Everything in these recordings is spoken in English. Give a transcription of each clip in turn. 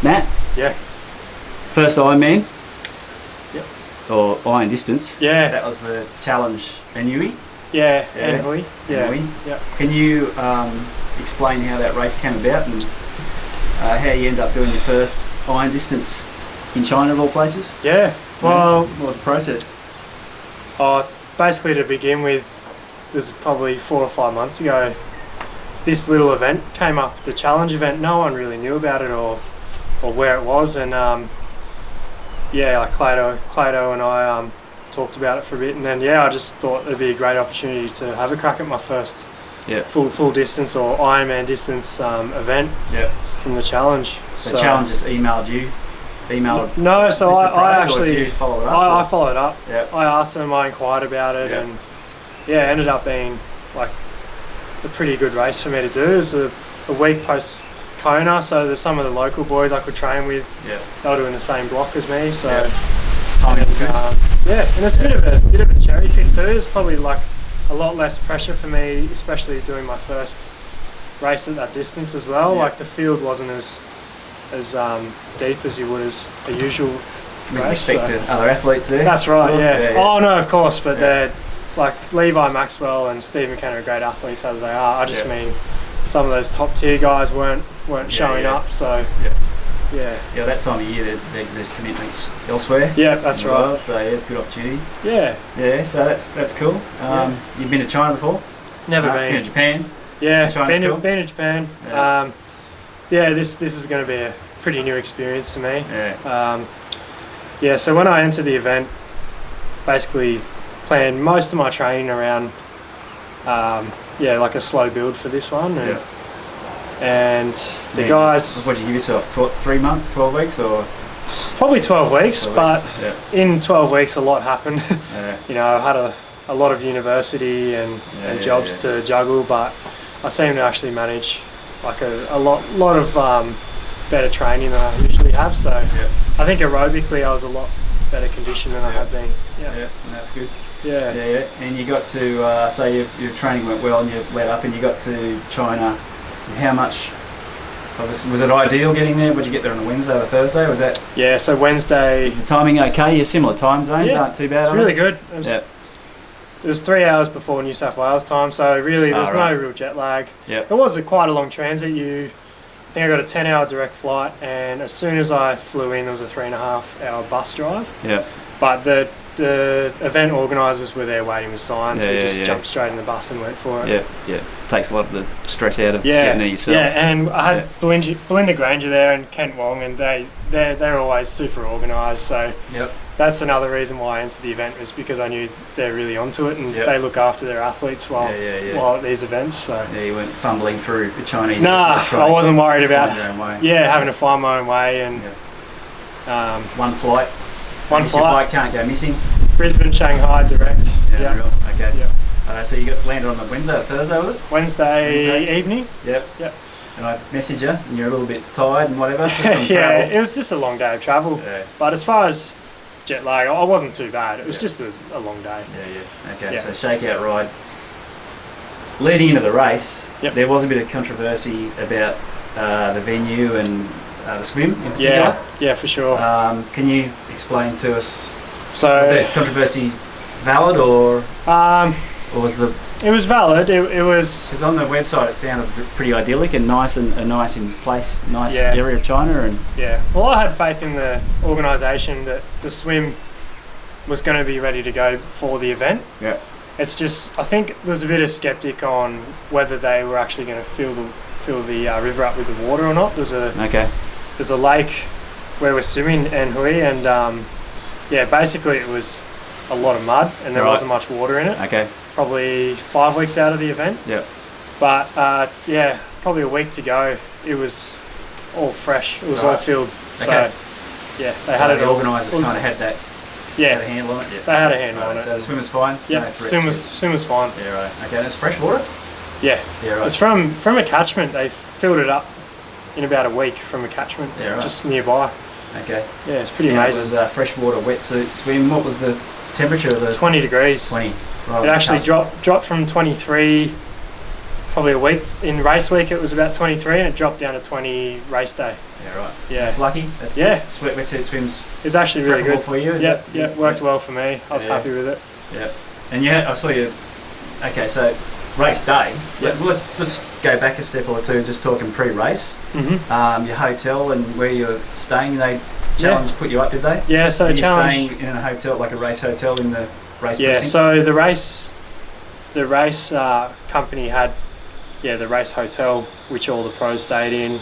Matt? Yeah. First Ironman? Yep. Or iron distance? Yeah. That was the challenge Anuihu? Yeah, Anuihu. Yeah. Anuihu. Yep. Can you explain how that race came about and how you ended up doing your first iron distance in China of all places? Yeah. Well, what was the process? Basically to begin with, this was probably 4 or 5 months ago, this little event came up, the challenge event. No one really knew about it or where it was, and like Clado and I talked about it for a bit, and then I just thought it'd be a great opportunity to have a crack at my first full distance or Ironman distance event from the challenge. So the challenge just emailed you? No, so I actually followed up, I followed up. Yep. I asked them, I inquired about it, and it ended up being like a pretty good race for me to do. It was a week post Kona, so there's some of the local boys I could train with. They were doing the same block as me, so and it's a bit of a cherry pick too. It's probably like a lot less pressure for me, especially doing my first race at that distance as well. Like the field wasn't as deep as you would as a usual With race. respect to other athletes there? That's right, yeah. Oh no, of course, but they're like Levi Maxwell and Steve McKenna are great athletes as they are. I just mean some of those top tier guys weren't showing up, so that time of year there's commitments elsewhere. Yeah, that's right. Well, so it's a good opportunity. Yeah. So that's cool. You've been to China before? Never been. Been to Japan? Yeah, China's cool? been to Japan. This was going to be a pretty new experience for me. So when I entered the event, basically planned most of my training around like a slow build for this one, and the guys. What did you give yourself? 3 months, 12 weeks, or? Probably 12 weeks, but in 12 weeks a lot happened. I had a lot of university and jobs to juggle, but I seem to actually manage like a lot of better training than I usually have. So I think aerobically I was a lot better conditioned than I have been. And that's good. Yeah. And you got to say your training went well and you let up and you got to China. How much? Was it ideal getting there? Would you get there on a Wednesday or Thursday? Was that? Yeah. So Wednesday. Is the timing okay? Your similar time zones aren't too bad. It's really good. It was 3 hours before New South Wales time, so really there was no real jet lag. It was quite a long transit. I think I got a 10-hour direct flight, and as soon as I flew in, there was a 3.5-hour bus drive. But the event organisers were there waiting with signs. We just jumped straight in the bus and went for it. Takes a lot of the stress out of getting there yourself. And I had Belinda Granger there and Kent Wong, and they're always super organised. So that's another reason why I entered the event, was because I knew they're really onto it, and they look after their athletes while at these events. So you weren't fumbling through the Chinese. Nah, I wasn't worried about having to find my own way. And one flight. One flight. Your bike can't go missing. Brisbane, Shanghai direct. Okay. So you got landed on the Wednesday or Thursday, was it? Wednesday evening. Yep. And I messaged you, and you're a little bit tired and whatever. It was just a long day of travel. But as far as jet lag, I wasn't too bad. It was just a long day. Okay. So shakeout ride. Leading into the race, there was a bit of controversy about the venue and the swim in particular. Yeah, for sure. Can you explain to us? So was that controversy valid or was the? It was valid. It was. Because on the website it sounded pretty idyllic and nice and a nice in place, nice area of China and. Well, I had faith in the organisation that the swim was going to be ready to go for the event. It's just, I think there's a bit of skeptic on whether they were actually going to fill the river up with the water or not. There's a lake where we're swimming in Anuihu, and basically it was a lot of mud and there wasn't much water in it. Probably 5 weeks out of the event. But probably a week to go, it was all fresh. It was all filled. So they had it. The organisers kind of had that. Had a handle on it. They had a handle on it. So the swim was fine. Swim was fine. Okay, and it's fresh water. It's from a catchment. They filled it up in about a week from a catchment just nearby. It's pretty amazing. It was freshwater wetsuit swim. What was the temperature of the? 20 degrees. 20. It actually dropped from 23 probably a week. In race week it was about 23 and it dropped down to 20 race day. Yeah, right. Yeah. That's lucky. That's yeah. Good. Wetsuit swims. It's actually really good for you. Yeah, worked well for me. I was happy with it. Yeah. And I saw you. Okay, so race day. Yeah. Let's go back a step or two. Just talking pre-race. Mm-hmm. Your hotel and where you're staying. They put you up, did they? Yeah. So you're challenge staying in a hotel, like a race hotel in the race. Yeah. Precinct? So the race company had the race hotel, which all the pros stayed in,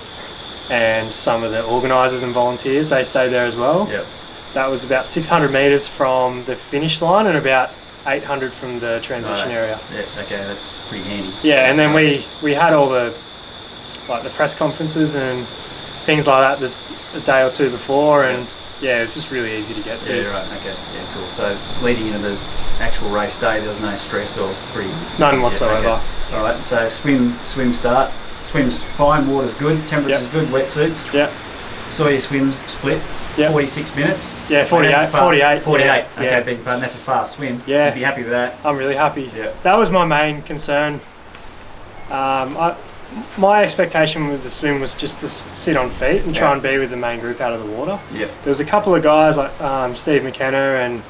and some of the organisers and volunteers, they stayed there as well. Yep. That was about 600 metres from the finish line and about 800 from the transition area. Yeah, okay, that's pretty handy. Yeah, and then we had all the press conferences and things like that the day or two before, and it was just really easy to get to. Yeah, right, okay, yeah, cool. So leading into the actual race day, there was no stress or pretty... None whatsoever. Yeah, okay. All right, so swim start. Swim's fine, water's good, temperature's good, wetsuits. Yeah. Saw your swim split. Yep. 46 minutes? Yeah, 48. 48. 48. Yeah. Okay, big pardon. That's a fast swim. Yeah. You'd be happy with that? I'm really happy. Yeah. That was my main concern. My expectation with the swim was just to sit on feet and try and be with the main group out of the water. Yeah. There was a couple of guys like Steve McKenna and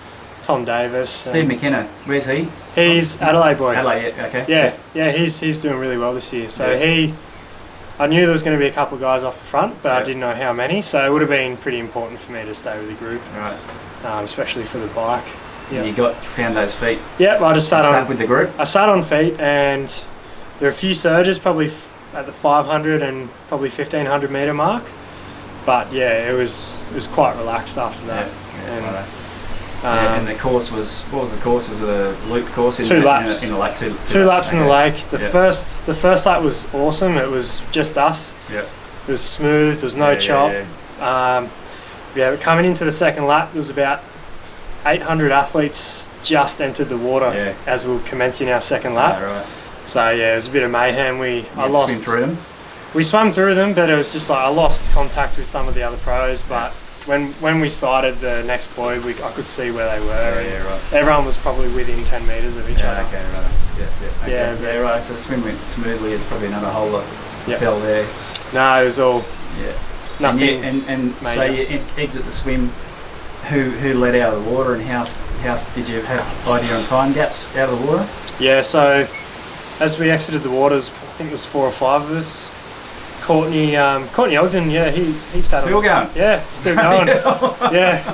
Tom Davis. Steve McKenna, where's he? He's Adelaide boy. Adelaide, yeah, okay. Yeah, he's doing really well this year. So I knew there was going to be a couple of guys off the front, but I didn't know how many. So it would have been pretty important for me to stay with the group, right? Especially for the bike. Yeah. You found those feet. Yeah, I just sat with the group. I sat on feet, and there were a few surges, probably at the 500 and probably 1500 meter mark. But it was quite relaxed after that. Yeah, and the course was, what was the course? Was it a loop course? Two laps. In the lake. Two laps in the lake. The first lap was awesome. It was just us. Yeah. It was smooth. There was no chop. Coming into the second lap, there was about 800 athletes just entered the water as we were commencing our second lap. Right. So it was a bit of mayhem. I lost. Swim through them. We swam through them, but it was just like I lost contact with some of the other pros. But when we sighted the next buoy, I could see where they were. Right. Everyone was probably within 10 metres of each other. Okay, right. Okay. Right. So the swim went smoothly. It's probably another whole lot to tell there. No, it was all nothing. And so you exit the swim. Who led out of the water, and how did you have idea on time gaps out of the water? Yeah. So as we exited the waters, I think it was 4 or 5 of us. Courtney Ogden, he started. Still going? Yeah, still going.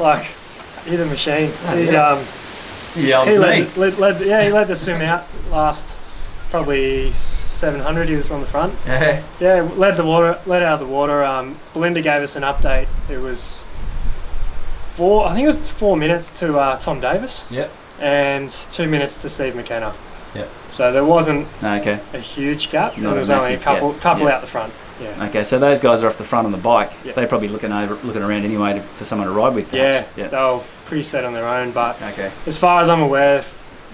Like he's a machine. He led the swim out last probably 700. He was on the front. Led out of the water. Belinda gave us an update. It was 4 minutes to Tom Davis. Yep. And 2 minutes to Steve McKenna. Yep. So there wasn't a huge gap. There was only a couple out the front. Yeah. Okay, so those guys are off the front on the bike. Yep. They're probably looking around anyway for someone to ride with. Perhaps. Yeah, they were pretty set on their own. But as far as I'm aware,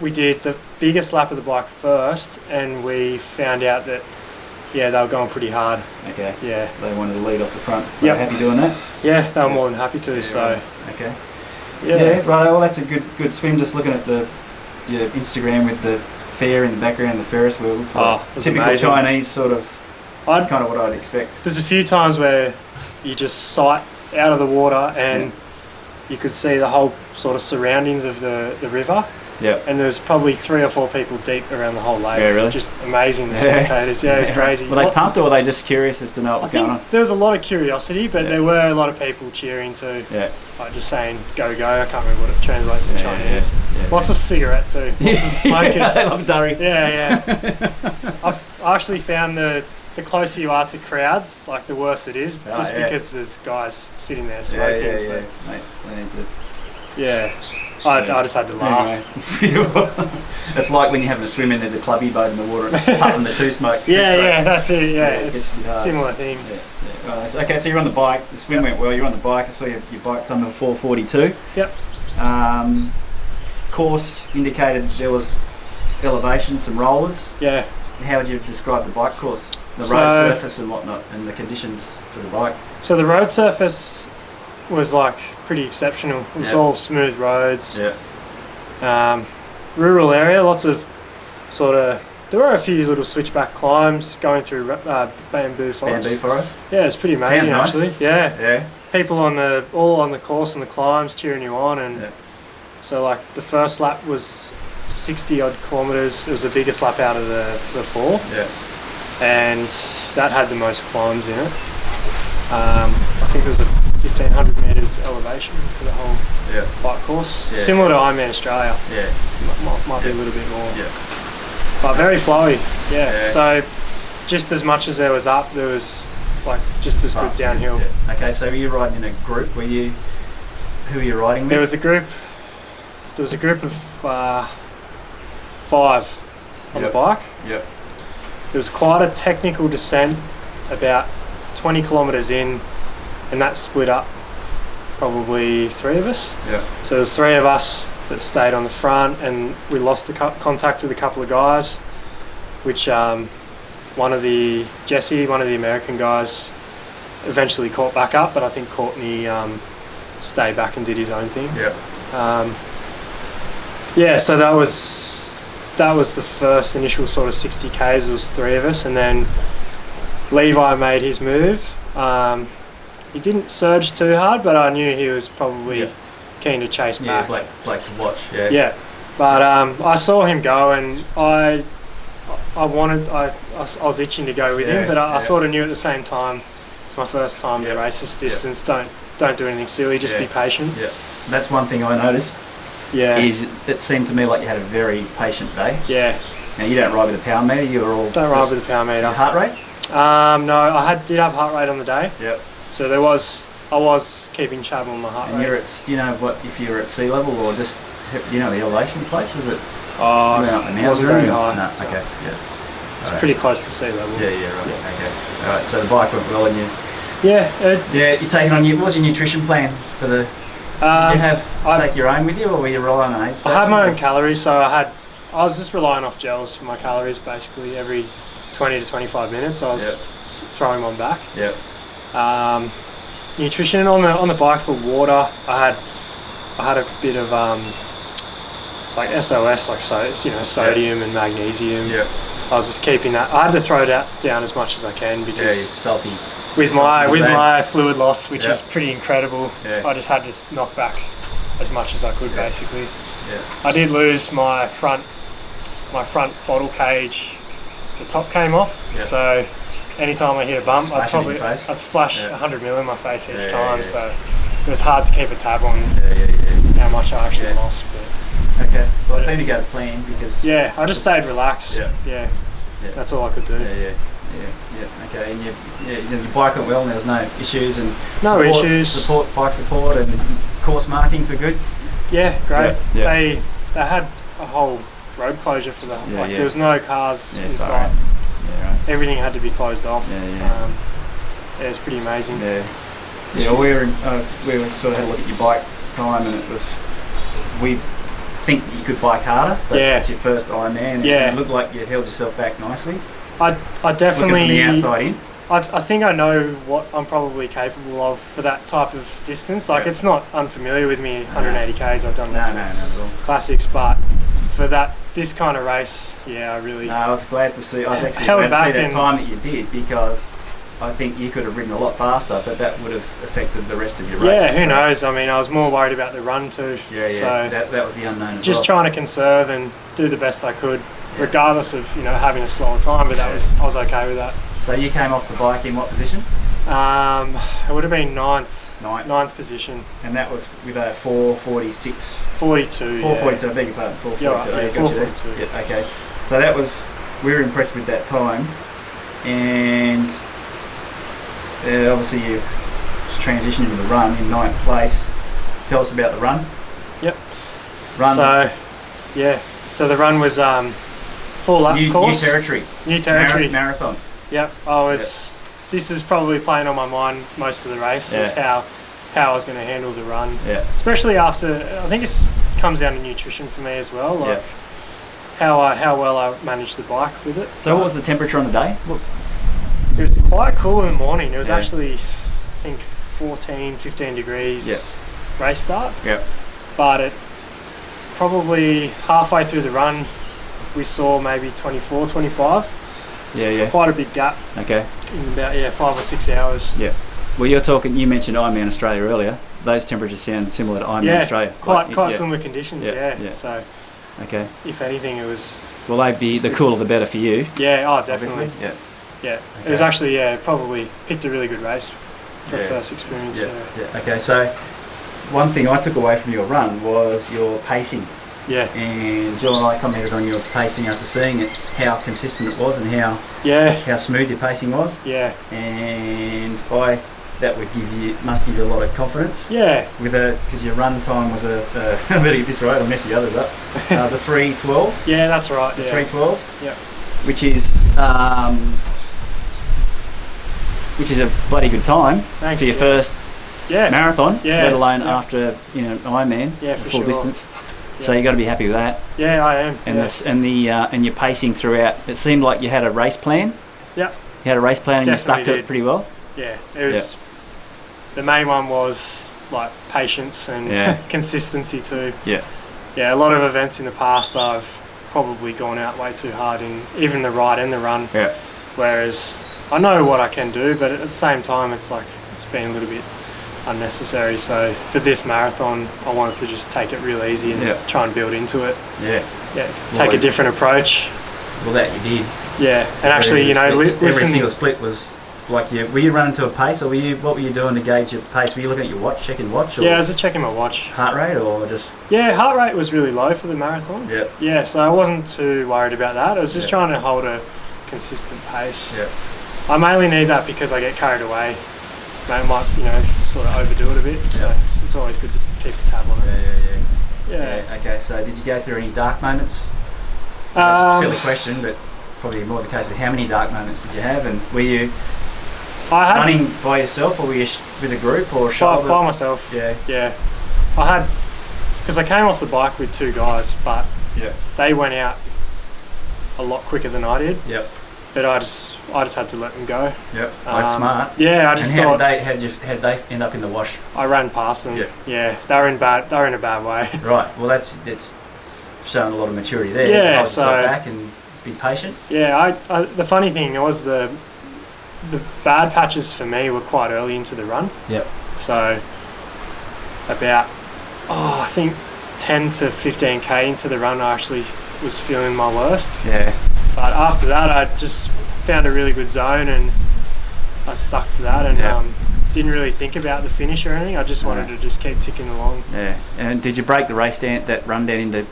we did the biggest lap of the bike first, and we found out that they were going pretty hard. Okay. Yeah. They wanted to lead off the front. They were happy doing that. Yeah, they were more than happy to. So. Right. Okay. Yeah. Right. Well, that's a good swim. Just looking at your Instagram with the fair in the background, the Ferris wheel looks like typical amazing. Chinese sort of. Kind of what I'd expect. There's a few times where you just sight out of the water and you could see the whole sort of surroundings of the river. Yeah. And there's probably 3 or 4 people deep around the whole lake. Yeah, really? Just amazing, the spectators. Yeah, it's crazy. Were they pumped, or were they just curious as to know what was going on? There was a lot of curiosity, but there were a lot of people cheering too. Yeah. Like just saying, go, go. I can't remember what it translates in Chinese. Yeah. Lots of cigarette too. Lots of smokers. I love durry. Yeah. I actually found the closer you are to crowds, like the worse it is, because there's guys sitting there smoking. Yeah. Mate, they need to... Yeah. I just had to laugh. Anyway. It's like when you're having a swim and there's a clubby boat in the water, it's puffing the two smoke. That's it. Yeah, it's a similar thing. Yeah. Right. Okay, so you're on the bike. The swim went well. You're on the bike. I saw your bike time of 4:42. Yep. Course indicated there was elevation, some rollers. Yeah. How would you describe the bike course? The road surface and whatnot, and the conditions for the bike. So the road surface was like pretty exceptional. It was all smooth roads. Yeah. Rural area, lots of sort of There were a few little switchback climbs going through bamboo forest. Bamboo forest? Yeah, it's pretty amazing. Sounds nice. Actually. Yeah. People all on the course and the climbs cheering you on, and so like the first lap was 60 odd kilometres. It was the biggest lap out of the 4. Yeah. And that had the most climbs in it. I think it was a 1,500 metres elevation for the whole bike course. Yeah. Similar to Ironman Australia. Yeah. Might be a little bit more. Yeah. But very flowy. Yeah. So just as much as there was up, there was like just as good downhill. Yeah. Okay, so were you riding in a group? Who were you riding with? There was a group of 5 on the bike. Yep. It was quite a technical descent, about 20 kilometres in, and that split up probably 3 of us. Yeah. So there's 3 of us that stayed on the front, and we lost contact with a couple of guys, which one of the American guys eventually caught back up, but I think Courtney stayed back and did his own thing. Yeah. So that was the first initial sort of 60 Ks. There was 3 of us, and then Levi made his move. He didn't surge too hard, but I knew he was probably keen to chase back. Yeah, Blake to watch. Yeah. Yeah, but I saw him go, and I was itching to go with him, but I sort of knew at the same time it's my first time to race this distance. Don't do anything silly. Just be patient. Yeah, that's one thing I noticed. Yeah. Is it seemed to me like you had a very patient day. Yeah. Now you don't ride with a power meter. You were all don't ride with a power meter. Your heart rate? No, did have heart rate on the day. Yep. So I was keeping tab on my heart rate. And you're at, do you know what, if you're at sea level or just, you know, the elevation of the place? Was it? Oh, it wasn't very high. No, okay, It's pretty close to sea level. Yeah, right. Yeah. Okay. All right. So the bike went well, and you. Yeah. You're taking on what was your nutrition plan for the? Did you take your own with you, or were you relying on aid stations? I had my own calories, so I was just relying off gels for my calories basically every 20 to 25 minutes. I was throwing one back. Yeah. Nutrition on the bike for water, I had a bit of like SOS, like sodium and magnesium. Yeah. I was just keeping that. I had to throw that down as much as I can because it's salty. With my fluid loss, which is pretty incredible. Yeah. I just had to knock back as much as I could basically. Yeah. I did lose my front bottle cage. The top came off, so anytime I hit a bump, I'd splash 100 ml in my face each time. So it was hard to keep a tab on how much I actually lost. But okay. Well, I seem to go to plan because I just stayed relaxed. Yeah. That's all I could do. Yeah. Okay. And your bike went well, and there was no issues and bike support, and course markings were good. Yeah, great. Yeah. They had a whole road closure for the there was no cars inside. Right. Yeah, right. Everything had to be closed off. It was pretty amazing. Yeah. We sort of had a look at your bike time, and we think you could bike harder, but it's your first Ironman, and it looked like you held yourself back nicely. I definitely, looking from the outside in, I think I know what I'm probably capable of for that type of distance. Like it's not unfamiliar with me. 180 Ks, I've done lots of classics, but for this kind of race, I really. No, I was glad to see. I was actually glad to see that time that you did, because I think you could have ridden a lot faster, but that would have affected the rest of your race. Yeah, who knows? I mean, I was more worried about the run too. Yeah. So that was the unknown as just trying to conserve and do the best I could, regardless of having a slower time. But I was okay with that. So you came off the bike in what position? It would have been ninth position. And that was with a 4:46. 42. 4:42. I beg your pardon. 4:42. 4:42. Yeah. Okay. So we were impressed with that time, and. Obviously you transitioned into the run in 9th place. Tell us about the run. Yep. Run. So the run was full lap course. New territory. Marathon. Yep. This is probably playing on my mind most of the race, was how I was going to handle the run. Yeah. Especially after, I think it comes down to nutrition for me as well. Like how well I managed the bike with it. So what was the temperature on the day? It was quite cool in the morning. It was actually, I think, 14, 15 degrees race start. Yep. But it probably halfway through the run, we saw maybe 24, 25. Yeah. Quite a big gap. Okay. In about 5 or 6 hours. Yeah. Well, you mentioned Ironman Australia earlier. Those temperatures sound similar to Ironman Australia. Quite similar conditions. Yeah. So. Okay. If anything, it was. Well, they'd be the cooler the better for you. Yeah. Oh, definitely. Obviously. Yeah. Yeah. Okay. It was actually probably picked a really good race for a first experience. Yeah. Okay. So, one thing I took away from your run was your pacing. Yeah. And Jill and I commented on your pacing after seeing it, how consistent it was and how smooth your pacing was. Yeah. And that must give you a lot of confidence. Yeah. Because your run time was I better get this right, I'll mess the others up. It was a 3:12. Yeah, that's right. 3:12. Yeah. Which is a bloody good time for your first marathon, let alone after Ironman, full distance. Yeah. So you got to be happy with that. Yeah, I am. And your pacing throughout. It seemed like you had a race plan. Yeah. You had a race plan and you stuck to it pretty well. Yeah, it was. The main one was like patience and consistency too. Yeah. Yeah, a lot of events in the past I've probably gone out way too hard in even the ride and the run. Yeah. Whereas I know what I can do, but at the same time, it's been a little bit unnecessary. So for this marathon, I wanted to just take it real easy and try and build into it. Yeah. Yeah. Take a different approach. Well, that you did. Yeah, and actually, every single split was like were you running to a pace, or what were you doing to gauge your pace? Were you looking at your watch, checking watch? Or I was just checking my watch. Heart rate, or just? Yeah, heart rate was really low for the marathon. Yeah. Yeah, so I wasn't too worried about that. I was just trying to hold a consistent pace. Yeah. I mainly need that because I get carried away. I might, sort of overdo it a bit. So it's always good to keep a tab on it. Yeah. Okay, so did you go through any dark moments? That's a silly question, but probably more the case of how many dark moments did you have, and were you running by yourself, or were you with a group, or by myself? Yeah. I had, because I came off the bike with two guys, but they went out a lot quicker than I did. Yep. But I just had to let them go. Yep. That's smart. Yeah, I just thought. How'd they end up in the wash? I ran past them. Yeah. They were in a bad way. Right. Well, that's showing a lot of maturity there. Yeah. So back and be patient. Yeah. I the funny thing was the bad patches for me were quite early into the run. Yep. So about I think 10 to 15k into the run, I actually was feeling my worst. Yeah. But after that, I just found a really good zone and I stuck to that and didn't really think about the finish or anything. I just wanted to just keep ticking along. Yeah. And did you break the that run down into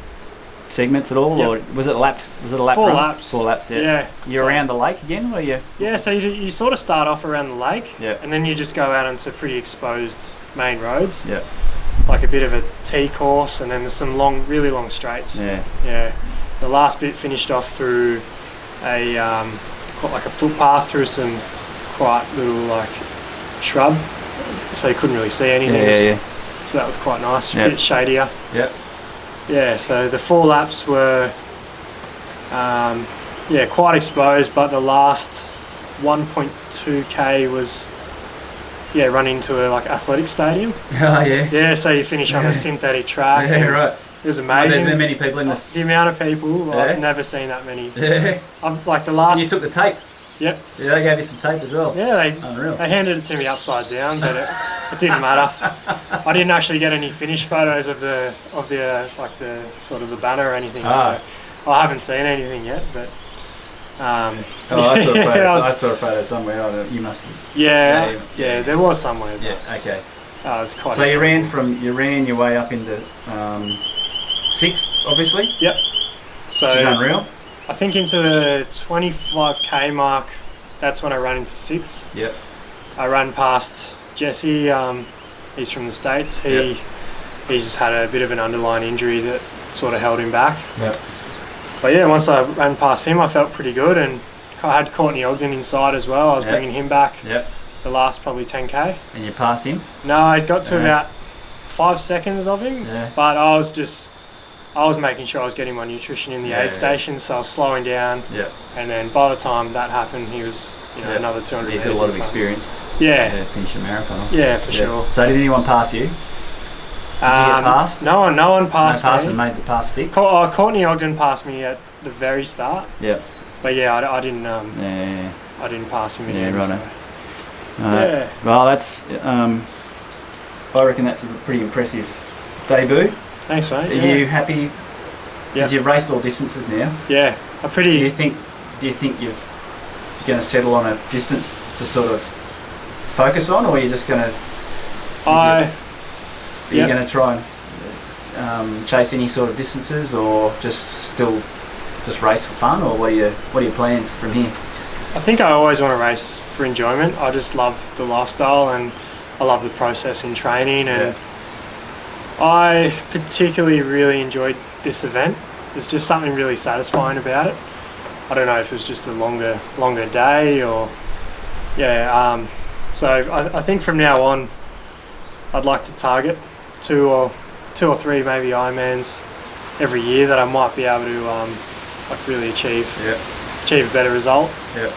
segments at all, or was it lapped? Was it a lap run? 4 laps. Yeah. You're around the lake again, or you? Yeah. So you sort of start off around the lake, and then you just go out onto pretty exposed main roads. Yeah. Like a bit of a T course, and then there's some really long straights. Yeah. Yeah. The last bit finished off through a footpath through some quite little shrub, so you couldn't really see anything. So that was quite nice, a bit shadier. Yeah. Yeah. So the 4 laps were quite exposed, but the last 1.2k was run into a athletic stadium. Oh yeah. Yeah. So you finish on a synthetic track. Yeah. Right. It was amazing. There's so many people in this. The amount of people, I've never seen that many. Yeah. The last. And you took the tape. Yep. Yeah, they gave you some tape as well. Yeah, they handed it to me upside down, but it didn't matter. I didn't actually get any finished photos of the sort of the banner or anything. So I haven't seen anything yet, but. I saw a photo somewhere. You must. Yeah, there was somewhere. Yeah. Okay. It was quite. So you ran your way up into 6th, obviously. Yep. So which is unreal. I think into the 25k mark, that's when I ran into 6. Yep. I ran past Jesse. He's from the States. He just had a bit of an underlying injury that sort of held him back. Yep. But yeah, once I ran past him, I felt pretty good, and I had Courtney Ogden inside as well. I was bringing him back. Yep. The last probably 10k. And you passed him? No, I got to about 5 seconds of him, but I was making sure I was getting my nutrition in the aid station, so I was slowing down. Yeah. And then by the time that happened, he was another 200 meters. He's got a lot of experience. Yeah. Finish a marathon. Yeah, for sure. So did anyone pass you? Did you get passed? No one passed me. And made the pass stick? Courtney Ogden passed me at the very start. Yeah. But yeah, I didn't. I didn't pass him in the end. Right. So. Yeah. Well, that's. I reckon that's a pretty impressive debut. Thanks, mate. Are you happy? Because you've raced all distances now. Yeah, Do you think you're going to settle on a distance to sort of focus on, or are you just going to? Are you going to try and chase any sort of distances, or just race for fun, or what are your plans from here? I think I always want to race for enjoyment. I just love the lifestyle and I love the process in training, and I particularly really enjoyed this event. There's just something really satisfying about it. I don't know if it was just a longer day or so I think from now on I'd like to target two or three maybe Ironmans every year that I might be able to really achieve a better result. Yeah.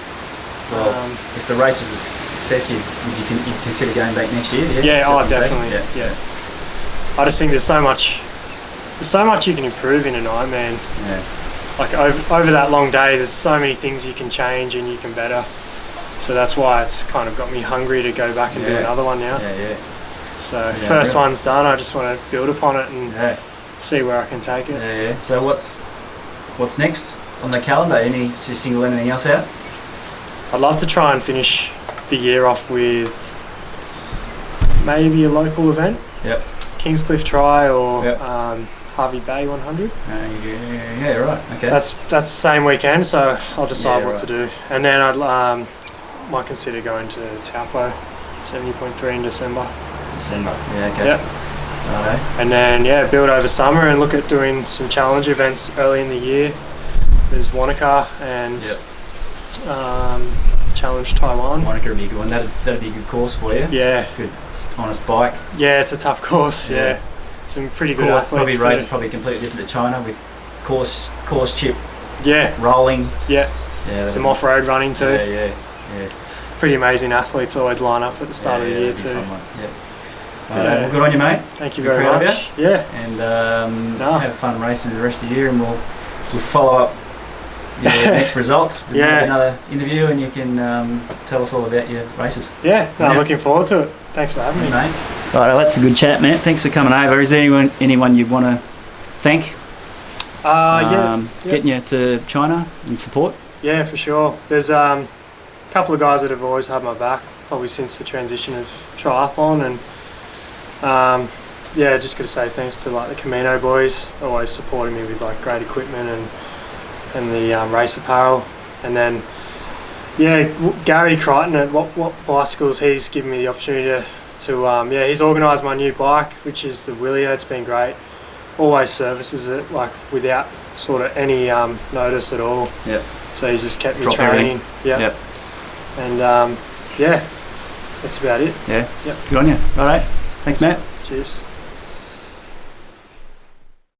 Well, if the race is a success, you'd consider going back next year? Yeah, definitely. Yeah. I just think there's so much you can improve in an Ironman. Yeah. Like over that long day, there's so many things you can change and you can better. So that's why it's kind of got me hungry to go back and do another one now. Yeah. So first one's done. I just want to build upon it and see where I can take it. Yeah. So what's next on the calendar? To single anything else out? I'd love to try and finish the year off with maybe a local event. Yep. Kingscliff Tri or Harvey Bay 100. Yeah, right. Okay. That's the same weekend, so I'll decide what to do. And then I might consider going to Taupo 70.3 in December. Yeah, okay. Yep. Righto. And then build over summer and look at doing some challenge events early in the year. There's Wanaka and Challenge Taiwan. Wanaka would be a good one. That'd be a good course for you. Yeah. Good, honest bike. Yeah, it's a tough course. Yeah. Some pretty good athletes. Probably completely different to China with course chip. Yeah. Rolling. Yeah. Some off-road running too. Yeah. Pretty amazing athletes always line up at the start of the year too. Well, good on you, mate. Thank you very much. Yeah. And have fun racing the rest of the year, and we'll follow up your next results with another interview, and you can tell us all about your races. I'm looking forward to it. Thanks for having me, mate. Right, that's a good chat, man. Thanks for coming over. Is there anyone you'd want to thank? Getting you to China and support? Yeah, for sure. There's a couple of guys that have always had my back, probably since the transition of triathlon, and just got to say thanks to the Camino boys, always supporting me with great equipment and the race apparel, and then Gary Crichton at what Bicycles, he's given me the opportunity to he's organised my new bike, which is the Willio. It's been great. Always services it without sort of any notice at all. Yep. So he's just kept me training. Yep. And that's about it. Yeah. Yep. Good on you. All right. Thanks, Matt. Cheers.